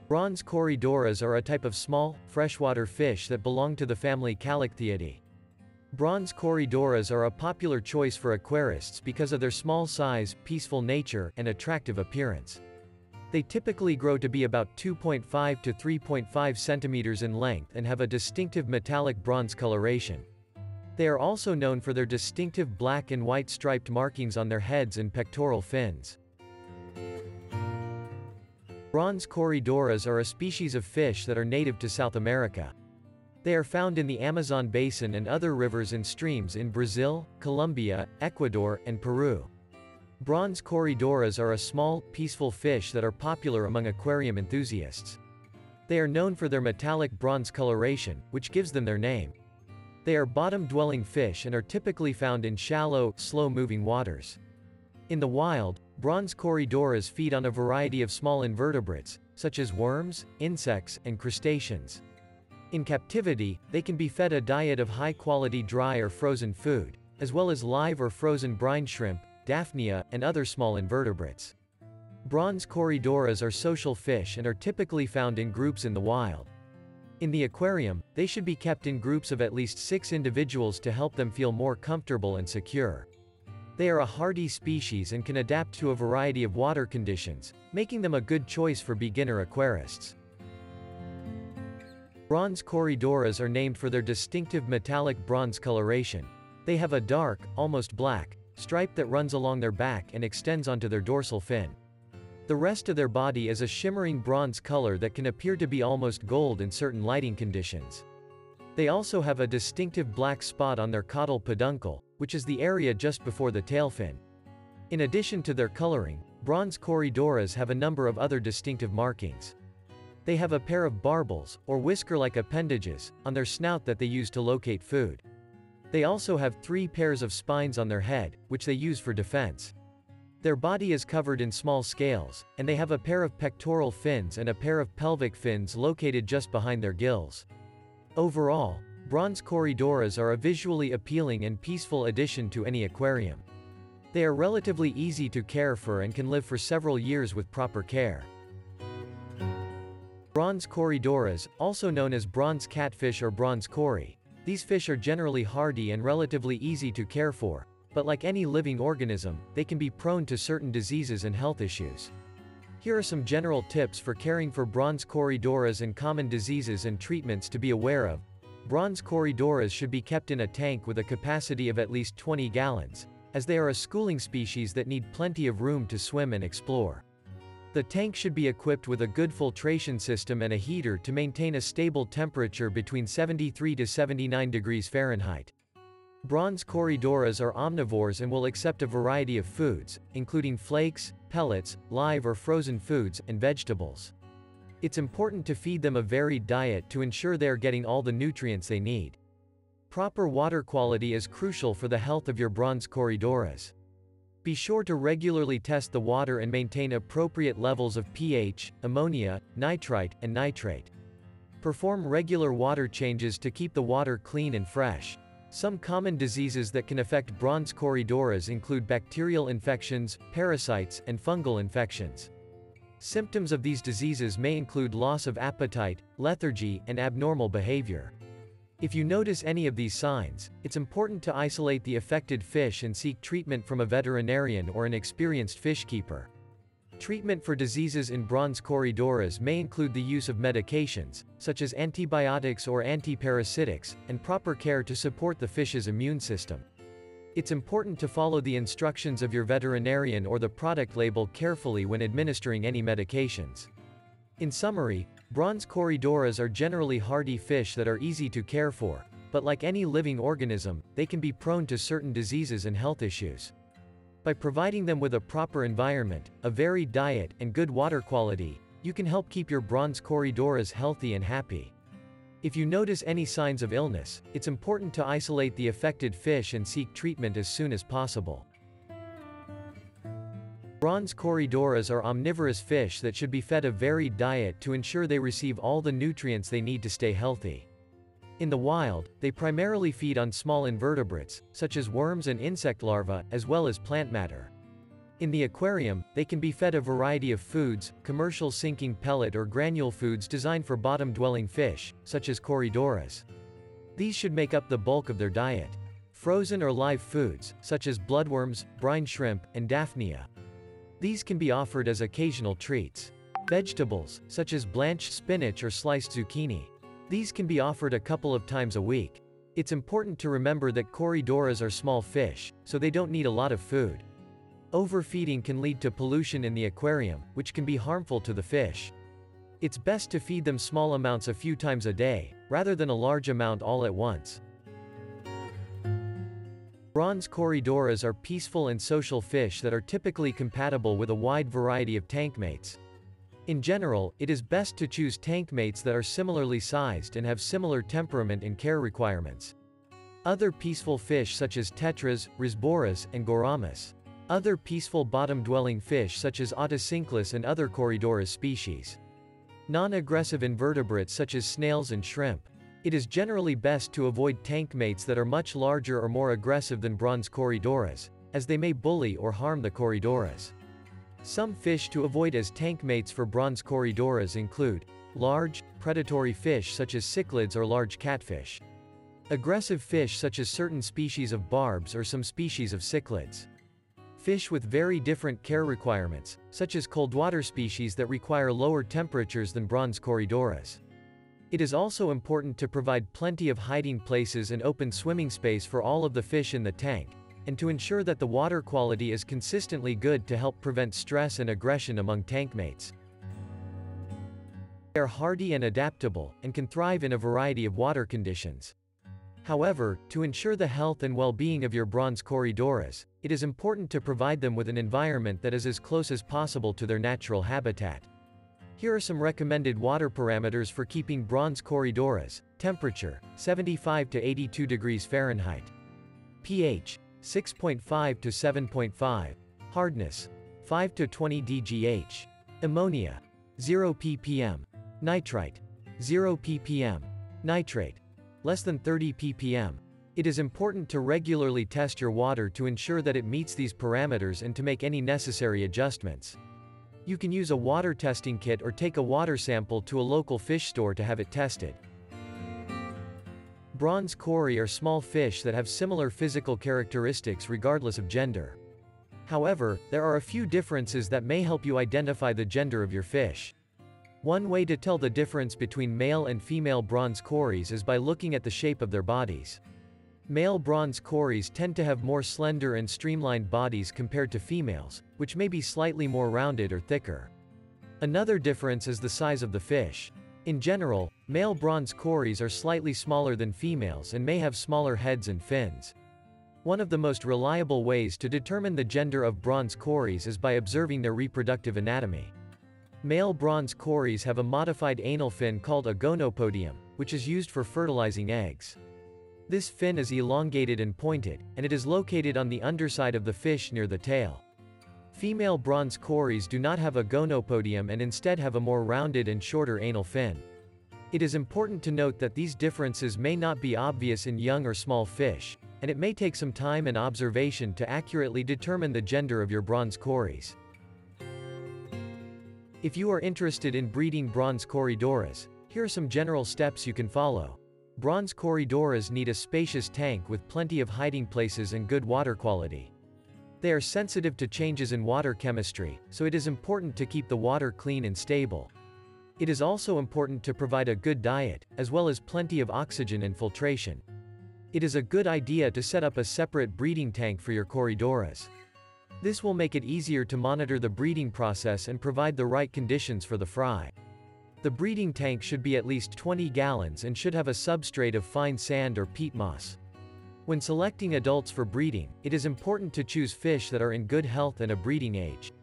Bronze Corydoras are a type of small, freshwater fish that belong to the family Callictheidae. Bronze Corydoras are a popular choice for aquarists because of their small size, peaceful nature, and attractive appearance. They typically grow to be about 2.5 to 3.5 centimeters in length and have a distinctive metallic bronze coloration. They are also known for their distinctive black and white striped markings on their heads and pectoral fins. Bronze Corydoras are a species of fish that are native to South America. They are found in the Amazon basin and other rivers and streams in Brazil, Colombia, Ecuador, and Peru. Bronze Corydoras are a small, peaceful fish that are popular among aquarium enthusiasts. They are known for their metallic bronze coloration, which gives them their name. They are bottom-dwelling fish and are typically found in shallow, slow-moving waters. In the wild, bronze corydoras feed on a variety of small invertebrates, such as worms, insects, and crustaceans. In captivity, they can be fed a diet of high-quality dry or frozen food, as well as live or frozen brine shrimp, daphnia, and other small invertebrates. Bronze corydoras are social fish and are typically found in groups in the wild. In the aquarium, they should be kept in groups of at least 6 individuals to help them feel more comfortable and secure. They are a hardy species and can adapt to a variety of water conditions, making them a good choice for beginner aquarists. Bronze corydoras are named for their distinctive metallic bronze coloration. They have a dark, almost black, stripe that runs along their back and extends onto their dorsal fin. The rest of their body is a shimmering bronze color that can appear to be almost gold in certain lighting conditions. They also have a distinctive black spot on their caudal peduncle, which is the area just before the tail fin. In addition to their coloring, bronze corydoras have a number of other distinctive markings. They have a pair of barbels, or whisker-like appendages, on their snout that they use to locate food. They also have 3 pairs of spines on their head, which they use for defense. Their body is covered in small scales, and they have a pair of pectoral fins and a pair of pelvic fins located just behind their gills. Overall, bronze corydoras are a visually appealing and peaceful addition to any aquarium. They are relatively easy to care for and can live for several years with proper care. Bronze corydoras, also known as bronze catfish or bronze cory. These fish are generally hardy and relatively easy to care for, but like any living organism, they can be prone to certain diseases and health issues. Here are some general tips for caring for bronze corydoras and common diseases and treatments to be aware of. Bronze corydoras should be kept in a tank with a capacity of at least 20 gallons, as they are a schooling species that need plenty of room to swim and explore. The tank should be equipped with a good filtration system and a heater to maintain a stable temperature between 73 to 79 degrees Fahrenheit. Bronze corydoras are omnivores and will accept a variety of foods, including flakes, pellets, live or frozen foods, and vegetables. It's important to feed them a varied diet to ensure they are getting all the nutrients they need. Proper water quality is crucial for the health of your bronze corydoras. Be sure to regularly test the water and maintain appropriate levels of pH, ammonia, nitrite, and nitrate. Perform regular water changes to keep the water clean and fresh. Some common diseases that can affect bronze corydoras include bacterial infections, parasites, and fungal infections. Symptoms of these diseases may include loss of appetite, lethargy, and abnormal behavior. If you notice any of these signs, it's important to isolate the affected fish and seek treatment from a veterinarian or an experienced fish keeper. Treatment for diseases in bronze corydoras may include the use of medications, such as antibiotics or antiparasitics, and proper care to support the fish's immune system. It's important to follow the instructions of your veterinarian or the product label carefully when administering any medications. In summary, bronze corydoras are generally hardy fish that are easy to care for, but like any living organism, they can be prone to certain diseases and health issues. By providing them with a proper environment, a varied diet, and good water quality, you can help keep your bronze corydoras healthy and happy. If you notice any signs of illness, it's important to isolate the affected fish and seek treatment as soon as possible. Bronze corydoras are omnivorous fish that should be fed a varied diet to ensure they receive all the nutrients they need to stay healthy. In the wild, they primarily feed on small invertebrates, such as worms and insect larvae, as well as plant matter. In the aquarium, they can be fed a variety of foods, commercial sinking pellet or granule foods designed for bottom-dwelling fish, such as Corydoras. These should make up the bulk of their diet. Frozen or live foods, such as bloodworms, brine shrimp, and Daphnia. These can be offered as occasional treats. Vegetables, such as blanched spinach or sliced zucchini. These can be offered a couple of times a week. It's important to remember that Corydoras are small fish, so they don't need a lot of food. Overfeeding can lead to pollution in the aquarium, which can be harmful to the fish. It's best to feed them small amounts a few times a day, rather than a large amount all at once. Bronze Corydoras are peaceful and social fish that are typically compatible with a wide variety of tank mates. In general, it is best to choose tank mates that are similarly sized and have similar temperament and care requirements. Other peaceful fish such as tetras, risboras, and goramus. Other peaceful bottom-dwelling fish such as Otocinclus and other Corydoras species. Non-aggressive invertebrates such as snails and shrimp. It is generally best to avoid tank mates that are much larger or more aggressive than bronze Corydoras, as they may bully or harm the Corydoras. Some fish to avoid as tank mates for bronze Corydoras include large, predatory fish such as cichlids or large catfish. Aggressive fish such as certain species of barbs or some species of cichlids. Fish with very different care requirements, such as coldwater species that require lower temperatures than bronze Corydoras. It is also important to provide plenty of hiding places and open swimming space for all of the fish in the tank, and to ensure that the water quality is consistently good to help prevent stress and aggression among tank mates. They are hardy and adaptable, and can thrive in a variety of water conditions. However, to ensure the health and well-being of your bronze Corydoras, it is important to provide them with an environment that is as close as possible to their natural habitat. Here are some recommended water parameters for keeping bronze Corydoras. Temperature, 75 to 82 degrees Fahrenheit. pH, 6.5 to 7.5. Hardness, 5 to 20 dGH. Ammonia, 0 ppm. Nitrite, 0 ppm. Nitrate, less than 30 ppm. It is important to regularly test your water to ensure that it meets these parameters and to make any necessary adjustments. You can use a water testing kit or take a water sample to a local fish store to have it tested. Bronze cory are small fish that have similar physical characteristics regardless of gender. However, there are a few differences that may help you identify the gender of your fish. One way to tell the difference between male and female bronze cories is by looking at the shape of their bodies. Male bronze cories tend to have more slender and streamlined bodies compared to females, which may be slightly more rounded or thicker. Another difference is the size of the fish. In general, male bronze cories are slightly smaller than females and may have smaller heads and fins. One of the most reliable ways to determine the gender of bronze cories is by observing their reproductive anatomy. Male bronze cories have a modified anal fin called a gonopodium, which is used for fertilizing eggs. This fin is elongated and pointed, and it is located on the underside of the fish near the tail. Female bronze cories do not have a gonopodium and instead have a more rounded and shorter anal fin. It is important to note that these differences may not be obvious in young or small fish, and it may take some time and observation to accurately determine the gender of your bronze cories. If you are interested in breeding bronze Corydoras, here are some general steps you can follow. Bronze Corydoras need a spacious tank with plenty of hiding places and good water quality. They are sensitive to changes in water chemistry, so it is important to keep the water clean and stable. It is also important to provide a good diet, as well as plenty of oxygen and filtration. It is a good idea to set up a separate breeding tank for your Corydoras. This will make it easier to monitor the breeding process and provide the right conditions for the fry. The breeding tank should be at least 20 gallons and should have a substrate of fine sand or peat moss. When selecting adults for breeding, it is important to choose fish that are in good health and a breeding age.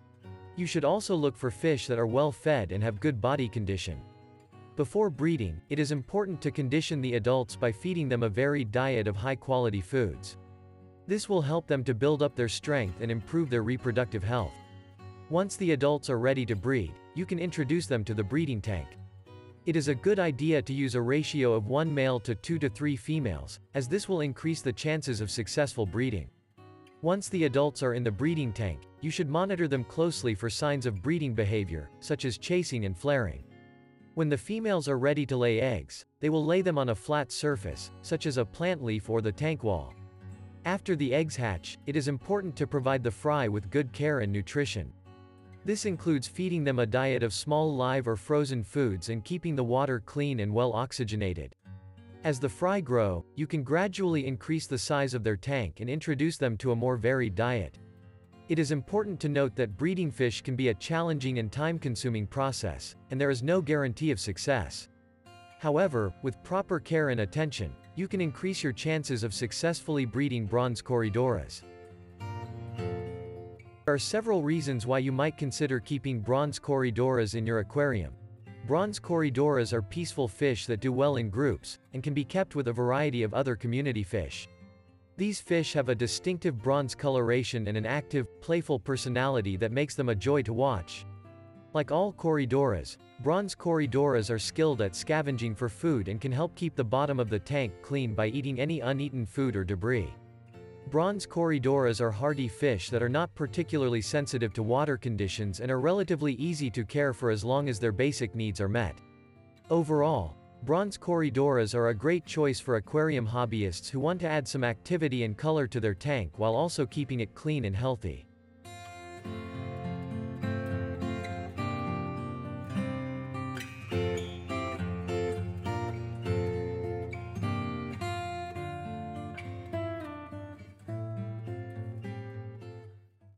You should also look for fish that are well fed and have good body condition. Before breeding, it is important to condition the adults by feeding them a varied diet of high-quality foods. This will help them to build up their strength and improve their reproductive health. Once the adults are ready to breed, you can introduce them to the breeding tank. It is a good idea to use a ratio of 1 male to 2 to 3 females, as this will increase the chances of successful breeding. Once the adults are in the breeding tank, you should monitor them closely for signs of breeding behavior, such as chasing and flaring. When the females are ready to lay eggs, they will lay them on a flat surface, such as a plant leaf or the tank wall. After the eggs hatch, it is important to provide the fry with good care and nutrition. This includes feeding them a diet of small live or frozen foods and keeping the water clean and well oxygenated. As the fry grow, you can gradually increase the size of their tank and introduce them to a more varied diet. It is important to note that breeding fish can be a challenging and time-consuming process, and there is no guarantee of success. However, with proper care and attention, you can increase your chances of successfully breeding bronze corydoras. There are several reasons why you might consider keeping bronze corydoras in your aquarium. Bronze corydoras are peaceful fish that do well in groups, and can be kept with a variety of other community fish. These fish have a distinctive bronze coloration and an active, playful personality that makes them a joy to watch. Like all corydoras, bronze corydoras are skilled at scavenging for food and can help keep the bottom of the tank clean by eating any uneaten food or debris. Bronze corydoras are hardy fish that are not particularly sensitive to water conditions and are relatively easy to care for as long as their basic needs are met. Overall, bronze corydoras are a great choice for aquarium hobbyists who want to add some activity and color to their tank while also keeping it clean and healthy.